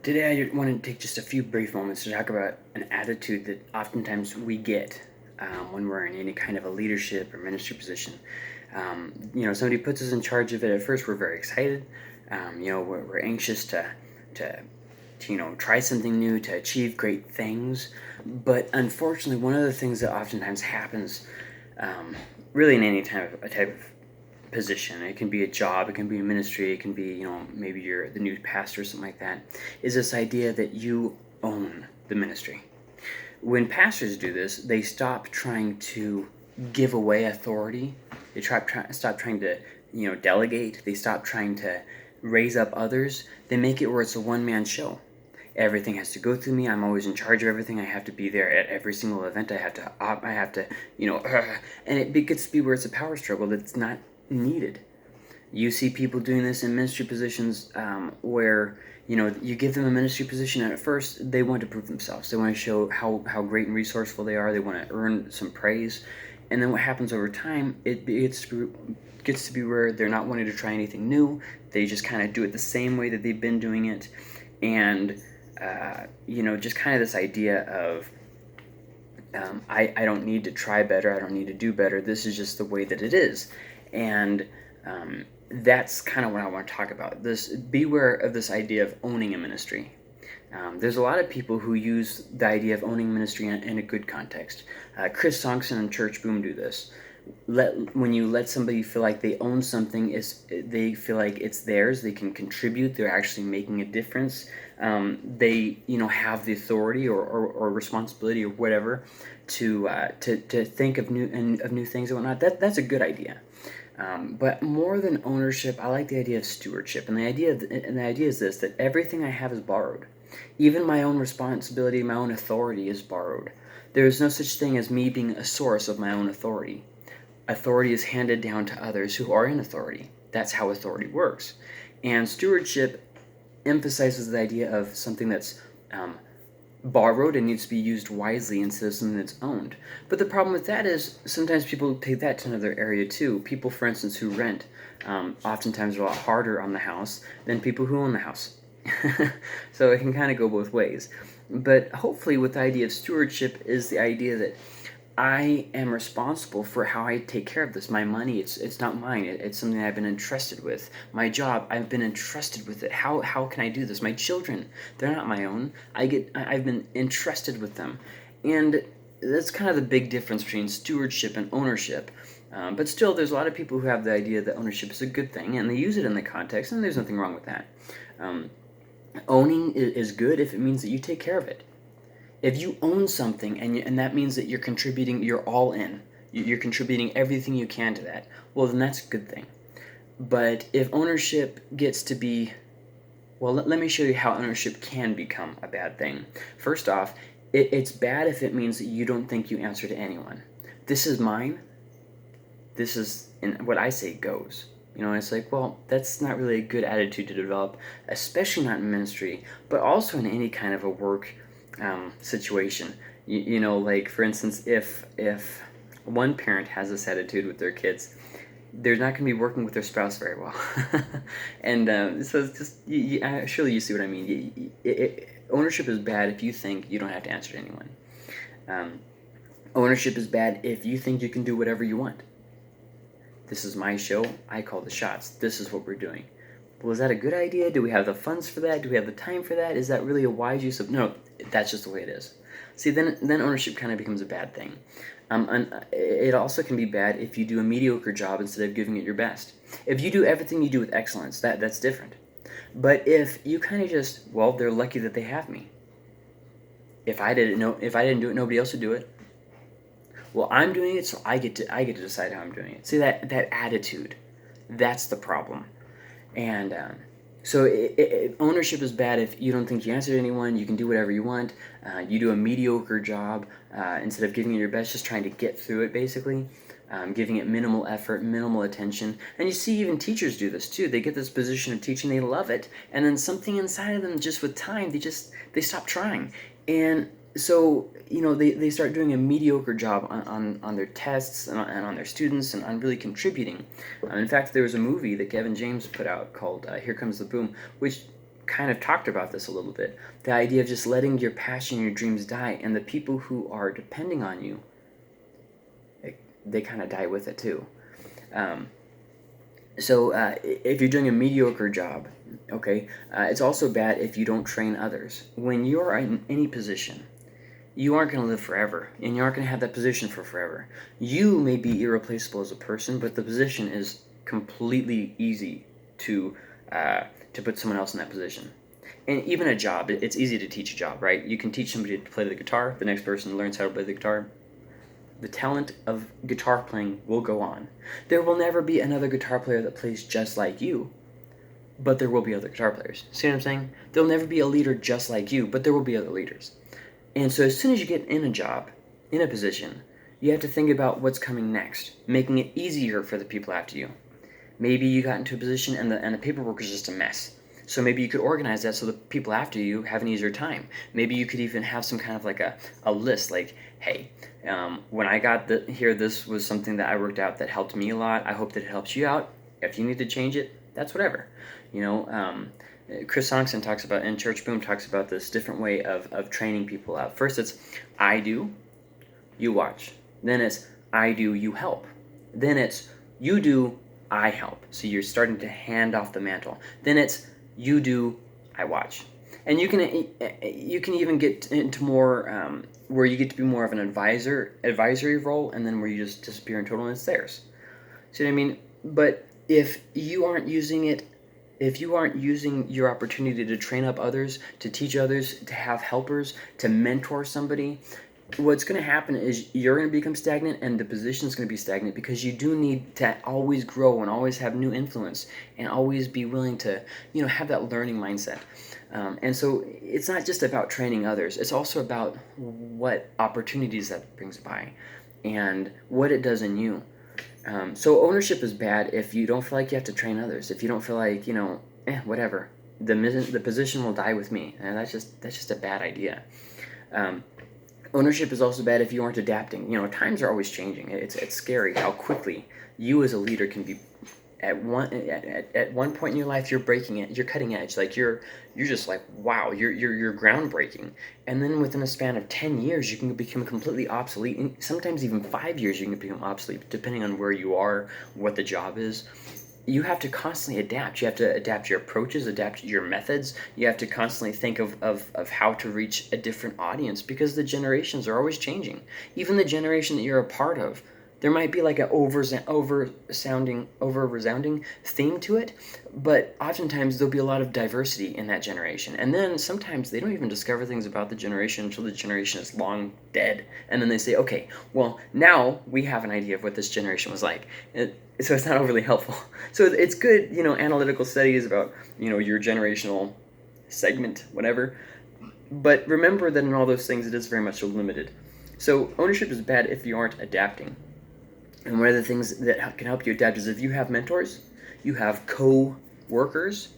Today, I want to take just a few brief moments to talk about an attitude that oftentimes we get when we're in any kind of a leadership or ministry position. Somebody puts us in charge of it. At first, we're very excited. We're anxious to try something new, to achieve great things. But unfortunately, one of the things that oftentimes happens, really in any type of position. It can be a job, it can be a ministry, it can be, maybe you're the new pastor or something like that, is this idea that you own the ministry. When pastors do this, they stop trying to give away authority. They stop trying to, delegate. They stop trying to raise up others. They make it where it's a one-man show. Everything has to go through me. I'm always in charge of everything. I have to be there at every single event. I have to, and it gets to be where it's a power struggle that's not needed. You see people doing this in ministry positions where you give them a ministry position, and at first they want to prove themselves. They want to show how great and resourceful they are. They want to earn some praise, and then what happens over time, it gets to be where they're not wanting to try anything new. They just kind of do it the same way that they've been doing it, and just kind of this idea of I don't need to try better. I don't need to do better. This is just the way that it is. And that's kind of what I want to talk about. Beware of this idea of owning a ministry. There's a lot of people who use the idea of owning ministry in a good context. Chris Songson and Church Boom do this. When you let somebody feel like they own something, they feel like it's theirs, they can contribute, they're actually making a difference. They have the authority or responsibility or whatever to think of new things and whatnot. That's a good idea. But more than ownership, I like the idea of stewardship, and the idea is this: that everything I have is borrowed. Even my own responsibility, my own authority is borrowed. There is no such thing as me being a source of my own authority. Authority is handed down to others who are in authority. That's how authority works. And stewardship emphasizes the idea of something that's borrowed and needs to be used wisely instead of something that's owned. But the problem with that is sometimes people take that to another area too. People, for instance, who rent oftentimes are a lot harder on the house than people who own the house. So it can kind of go both ways. But hopefully with the idea of stewardship is the idea that I am responsible for how I take care of this. My money, it's not mine. It's something I've been entrusted with. My job, I've been entrusted with it. How can I do this? My children, they're not my own. I've been entrusted with them. And that's kind of the big difference between stewardship and ownership. But still, there's a lot of people who have the idea that ownership is a good thing, and they use it in the context, and there's nothing wrong with that. Owning is good if it means that you take care of it. If you own something and that means that you're contributing, you're all in, you're contributing everything you can to that, well, then that's a good thing. But if ownership gets to be, well, let me show you how ownership can become a bad thing. First off, it's bad if it means that you don't think you answer to anyone. This is mine. This is, and what I say goes. It's like, well, that's not really a good attitude to develop, especially not in ministry, but also in any kind of a work situation. Like for instance, if one parent has this attitude with their kids, they're not going to be working with their spouse very well. And so it's just, surely you see what I mean. Ownership is bad if you think you don't have to answer to anyone. Ownership is bad if you think you can do whatever you want. This is my show. I call the shots. This is what we're doing. Well, is that a good idea? Do we have the funds for that? Do we have the time for that? Is that really a wise use of... No, that's just the way it is. See, then ownership kind of becomes a bad thing. And it also can be bad if you do a mediocre job instead of giving it your best. If you do everything you do with excellence, that's different. But if you kind of just, well, they're lucky that they have me. If I didn't do it, nobody else would do it. Well, I'm doing it, so I get to decide how I'm doing it. See, that attitude, that's the problem. And so ownership is bad if you don't think you answer to anyone, you can do whatever you want, you do a mediocre job instead of giving it your best, just trying to get through it, basically, giving it minimal effort, minimal attention. And you see even teachers do this too. They get this position of teaching, they love it, and then something inside of them, just with time, they stop trying. And so they start doing a mediocre job on their tests and on their students and on really contributing. In fact, there was a movie that Kevin James put out called Here Comes the Boom, which kind of talked about this a little bit. The idea of just letting your passion, your dreams die, and the people who are depending on you, they kind of die with it too. So if you're doing a mediocre job, okay, it's also bad if you don't train others. When you're in any position, you aren't going to live forever, and you aren't going to have that position for forever. You may be irreplaceable as a person, but the position is completely easy to put someone else in that position. And even a job, it's easy to teach a job, right? You can teach somebody to play the guitar, the next person learns how to play the guitar. The talent of guitar playing will go on. There will never be another guitar player that plays just like you, but there will be other guitar players. See what I'm saying? There'll never be a leader just like you, but there will be other leaders. And so as soon as you get in a job, in a position, you have to think about what's coming next, making it easier for the people after you. Maybe you got into a position and the paperwork is just a mess. So maybe you could organize that so the people after you have an easier time. Maybe you could even have some kind of like a list, like, hey, when I got here, this was something that I worked out that helped me a lot. I hope that it helps you out. If you need to change it, that's whatever. Chris Songson talks about, and Church Boom talks about this different way of training people out. First it's, I do, you watch. Then it's, I do, you help. Then it's, you do, I help. So you're starting to hand off the mantle. Then it's, you do, I watch. And you can even get into more where you get to be more of an advisory role, and then where you just disappear in total and it's theirs. See what I mean? But if you aren't using your opportunity to train up others, to teach others, to have helpers, to mentor somebody, what's going to happen is you're going to become stagnant and the position's going to be stagnant, because you do need to always grow and always have new influence and always be willing to, have that learning mindset. And so it's not just about training others. It's also about what opportunities that brings by and what it does in you. So ownership is bad if you don't feel like you have to train others. If you don't feel like, whatever, the position will die with me. And that's just a bad idea. Ownership is also bad if you aren't adapting. Times are always changing. It's scary how quickly you as a leader can be. At one point in your life, you're breaking it. You're cutting edge. Like you're just like, wow, you're groundbreaking. And then within a span of 10 years, you can become completely obsolete. And sometimes even 5 years, you can become obsolete, depending on where you are, what the job is. You have to constantly adapt. You have to adapt your approaches, adapt your methods. You have to constantly think of how to reach a different audience, because the generations are always changing. Even the generation that you're a part of, there might be like an over-resounding theme to it, but oftentimes there'll be a lot of diversity in that generation. And then sometimes they don't even discover things about the generation until the generation is long dead. And then they say, okay, well, now we have an idea of what this generation was like. So it's not overly helpful. So it's good, analytical studies about, your generational segment, whatever. But remember that in all those things, it is very much so limited. So ownership is bad if you aren't adapting. And one of the things that can help you adapt is if you have mentors, you have co-workers,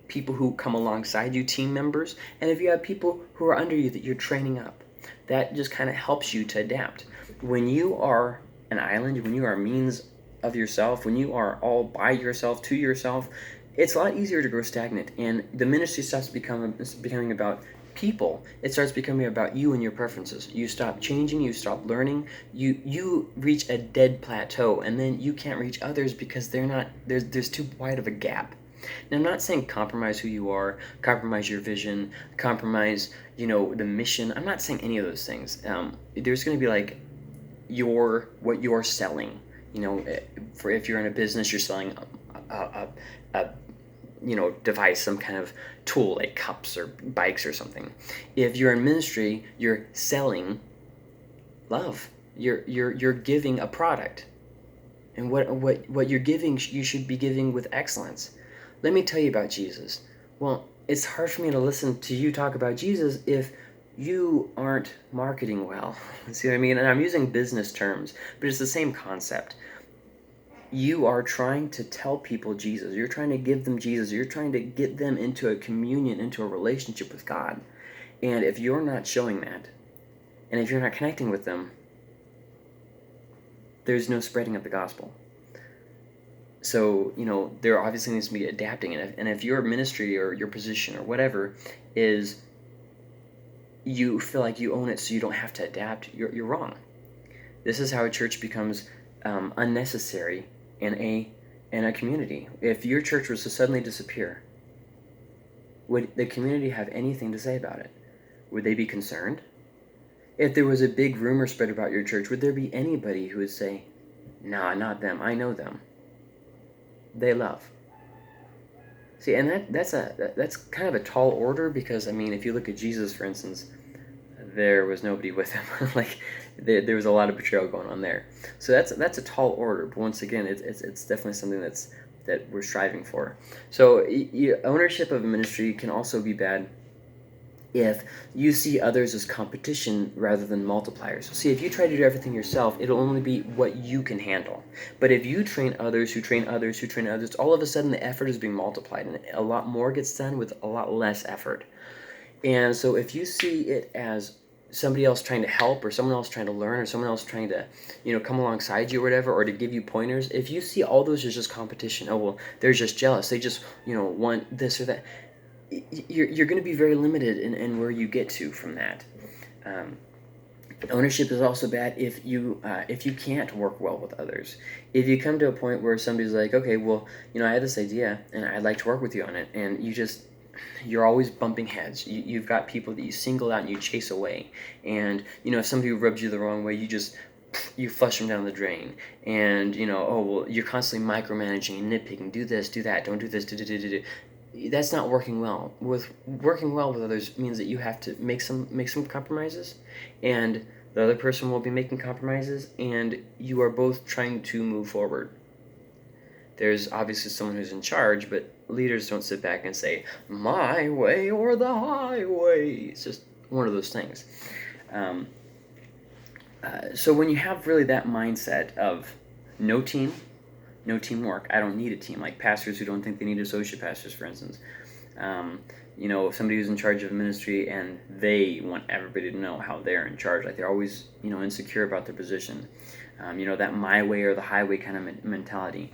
people who come alongside you, team members, and if you have people who are under you that you're training up, that just kind of helps you to adapt. When you are an island, when you are a means of yourself, when you are all by yourself, to yourself, it's a lot easier to grow stagnant, and the ministry starts becoming about people. It starts becoming about you and your preferences. You stop changing, you stop learning, you reach a dead plateau, and then you can't reach others because there's too wide of a gap. Now, I'm not saying compromise who you are, compromise your vision, compromise, the mission. I'm not saying any of those things. There's going to be like what you're selling. For if you're in a business, you're selling a device, some kind of tool like cups or bikes or something. If you're in ministry, you're selling love. You're giving a product, and what you're giving, you should be giving with excellence. Let me tell you about Jesus. Well, it's hard for me to listen to you talk about Jesus if you aren't marketing well. See what I mean? And I'm using business terms, but it's the same concept. You are trying to tell people Jesus. You're trying to give them Jesus. You're trying to get them into a communion, into a relationship with God. And if you're not showing that, and if you're not connecting with them, there's no spreading of the gospel. So, there obviously needs to be adapting. And if your ministry or your position or whatever is you feel like you own it so you don't have to adapt, you're wrong. This is how a church becomes unnecessary in a community. If your church was to suddenly disappear, would the community have anything to say about it? Would they be concerned? If there was a big rumor spread about your church, would there be anybody who would say, "Nah, not them. I know them. They love"? See, and that's kind of a tall order, because I mean, if you look at Jesus, for instance, there was nobody with him. Like there was a lot of betrayal going on there. So that's a tall order. But once again, it's definitely something that we're striving for. So ownership of a ministry can also be bad if you see others as competition rather than multipliers. So see, if you try to do everything yourself, it'll only be what you can handle. But if you train others who train others who train others, all of a sudden the effort is being multiplied, and a lot more gets done with a lot less effort. And so if you see it as somebody else trying to help, or someone else trying to learn, or someone else trying to come alongside you or whatever, or to give you pointers, if you see all those as just competition, oh well, they're just jealous, they just want this or that, you're going to be very limited in where you get to from that. um, Ownership is also bad if you can't work well with others. If you come to a point where somebody's like, okay, well, I had this idea and I'd like to work with you on it, and you're always bumping heads. You've got people that you single out and you chase away, and if somebody rubs you the wrong way, you flush them down the drain. And oh well, you're constantly micromanaging and nitpicking. Do this, do that, don't do this, do. That's not working well. Working well with others means that you have to make some compromises, and the other person will be making compromises, and you are both trying to move forward. There's obviously someone who's in charge, but leaders don't sit back and say, "My way or the highway." It's just one of those things. Um, so when you have really that mindset of no team, no teamwork, I don't need a team, like pastors who don't think they need associate pastors, for instance. Somebody who's in charge of a ministry and they want everybody to know how they're in charge, like they're always, insecure about their position. That my way or the highway kind of mentality.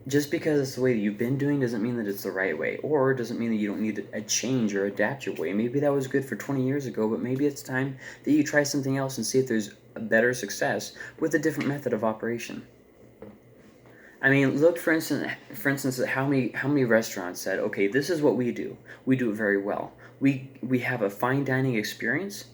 Just because it's the way that you've been doing doesn't mean that it's the right way, or doesn't mean that you don't need a change or adapt your way. Maybe that was good for 20 years ago, but maybe it's time that you try something else and see if there's a better success with a different method of operation. I mean, look for instance, at how many restaurants said, okay, this is what we do. We do it very well. We have a fine dining experience,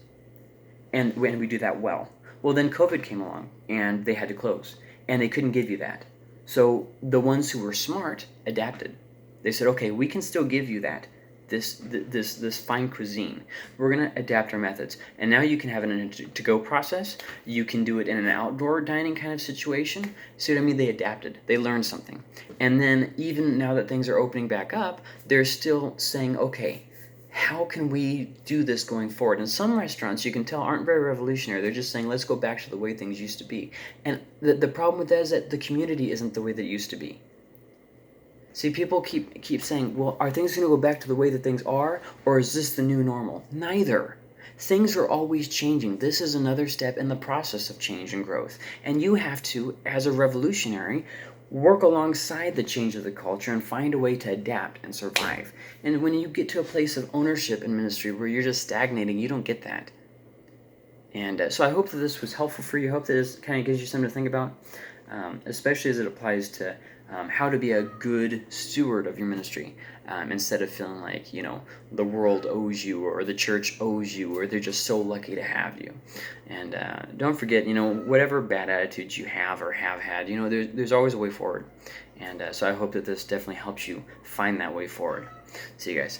and when we do that well. Well, then COVID came along, and they had to close, and they couldn't give you that. So the ones who were smart adapted. They said, okay, we can still give you that, this fine cuisine. We're gonna adapt our methods, and now you can have it in a to-go process. You can do it in an outdoor dining kind of situation. See what I mean? They adapted. They learned something, and then even now that things are opening back up, they're still saying, okay, how can we do this going forward? And some restaurants, you can tell, aren't very revolutionary. They're just saying, let's go back to the way things used to be. And the problem with that is that the community isn't the way that it used to be. See, people keep saying, well, are things going to go back to the way that things are, or is this the new normal? Neither. Things are always changing. This is another step in the process of change and growth. And you have to, as a revolutionary, work alongside the change of the culture and find a way to adapt and survive. And when you get to a place of ownership in ministry where you're just stagnating, you don't get that. And so I hope that this was helpful for you. I hope that this kind of gives you something to think about, especially as it applies to how to be a good steward of your ministry, instead of feeling like, the world owes you, or the church owes you, or they're just so lucky to have you. And don't forget, whatever bad attitudes you have or have had, there's always a way forward. And so I hope that this definitely helps you find that way forward. See you guys.